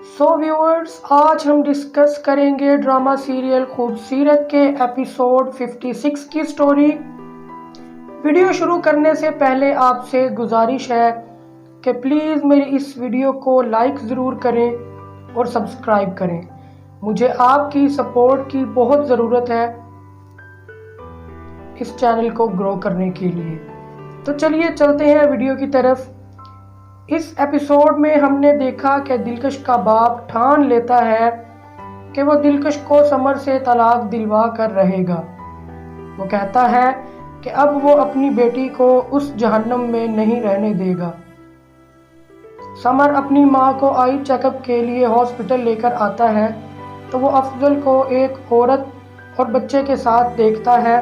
Viewers, आज हम discuss करेंगे ड्रामा सीरियल खूबसूरत के एपिसोड 56 की स्टोरी। वीडियो शुरू करने से पहले आपसे गुजारिश है कि प्लीज़ मेरी इस वीडियो को लाइक ज़रूर करें और सब्सक्राइब करें। मुझे आपकी सपोर्ट की बहुत ज़रूरत है इस चैनल को ग्रो करने के लिए। तो चलिए चलते हैं वीडियो की तरफ। इस एपिसोड में हमने देखा कि दिलकश का बाप ठान लेता है कि वो दिलकश को समर से तलाक दिलवा कर रहेगा। वो कहता है कि अब वो अपनी बेटी को उस जहन्नम में नहीं रहने देगा। समर अपनी माँ को आई चेकअप के लिए हॉस्पिटल लेकर आता है तो वो अफजल को एक औरत और बच्चे के साथ देखता है।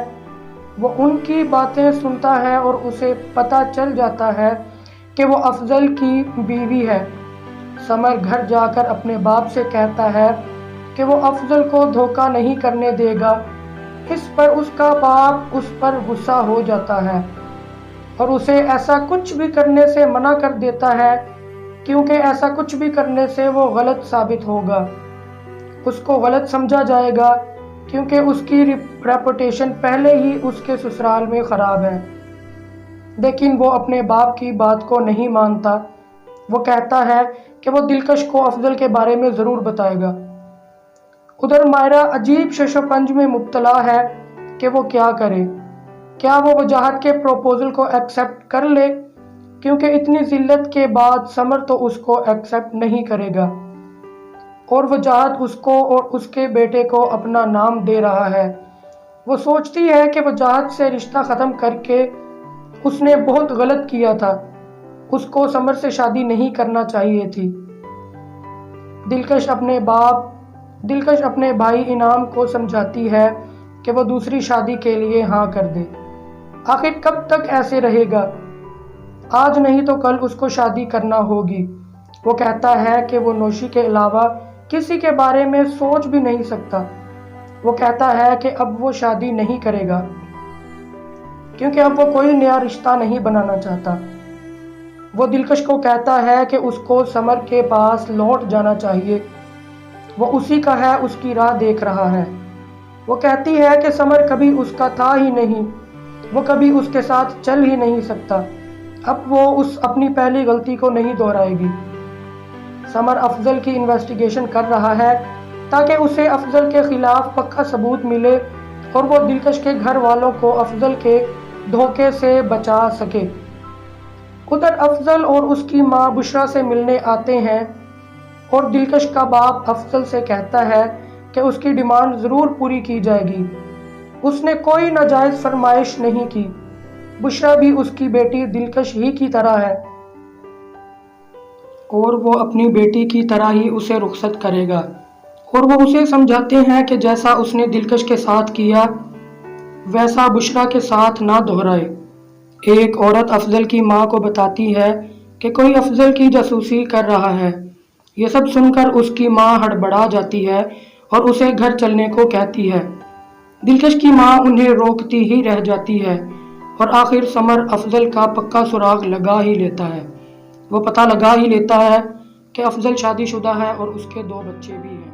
वो उनकी बातें सुनता है और उसे पता चल जाता है कि वो अफजल की बीवी है। समर घर जाकर अपने बाप से कहता है कि वो अफजल को धोखा नहीं करने देगा। इस पर उसका बाप उस पर गुस्सा हो जाता है और उसे ऐसा कुछ भी करने से मना कर देता है, क्योंकि ऐसा कुछ भी करने से वो गलत साबित होगा। उसको गलत समझा जाएगा क्योंकि उसकी रेपुटेशन पहले ही उसके ससुराल में ख़राब है। लेकिन वो अपने बाप की बात को नहीं मानता। वो कहता है कि वो दिलकश को अफजल के बारे में ज़रूर बताएगा। उधर मायरा अजीब शशोपंज में मुब्तला है कि वो क्या करे। क्या वो वजाहत के प्रपोज़ल को एक्सेप्ट कर ले, क्योंकि इतनी जिल्लत के बाद समर तो उसको एक्सेप्ट नहीं करेगा और वजाहत उसको और उसके बेटे को अपना नाम दे रहा है। वो सोचती है कि वजाहत से रिश्ता ख़त्म करके उसने बहुत गलत किया था। उसको समर से शादी नहीं करना चाहिए थी। दिलकश अपने भाई इनाम को समझाती है कि वो दूसरी शादी के लिए हाँ कर दे। आखिर कब तक ऐसे रहेगा? आज नहीं तो कल उसको शादी करना होगी। वो कहता है कि वो नौशी के अलावा किसी के बारे में सोच भी नहीं सकता। वो कहता है कि अब वो शादी नहीं करेगा क्योंकि अब वो कोई नया रिश्ता नहीं बनाना चाहता। वो दिलकश को कहता है कि उसको समर के पास लौट जाना चाहिए। वो उसी का है, उसकी राह देख रहा है। वो कहती है कि समर कभी उसका था ही नहीं, वो कभी उसके साथ चल ही नहीं सकता। अब वो अपनी पहली गलती को नहीं दोहराएगी। समर अफजल की इन्वेस्टिगेशन कर रहा है ताकि उसे अफजल के खिलाफ पक्का सबूत मिले और वो दिलकश के घर वालों को अफजल के धोखे से बचा सके। उधर अफजल और उसकी माँ बुशरा से मिलने आते हैं और दिलकश का बाप अफजल से कहता है कि उसकी डिमांड ज़रूर पूरी की जाएगी। उसने कोई नाजायज़ फरमाइश नहीं की। बुशरा भी उसकी बेटी दिलकश ही की तरह है और वो अपनी बेटी की तरह ही उसे रुखसत करेगा। और वो उसे समझाते हैं कि जैसा उसने दिलकश के साथ किया वैसा बुशरा के साथ ना दोहराए। एक औरत अफजल की माँ को बताती है कि कोई अफजल की जासूसी कर रहा है। ये सब सुनकर उसकी माँ हड़बड़ा जाती है और उसे घर चलने को कहती है। दिलकश की माँ उन्हें रोकती ही रह जाती है और आखिर समर अफजल का पक्का सुराग लगा ही लेता है। वो पता लगा ही लेता है कि अफजल शादीशुदा है और उसके 2 बच्चे भी हैं।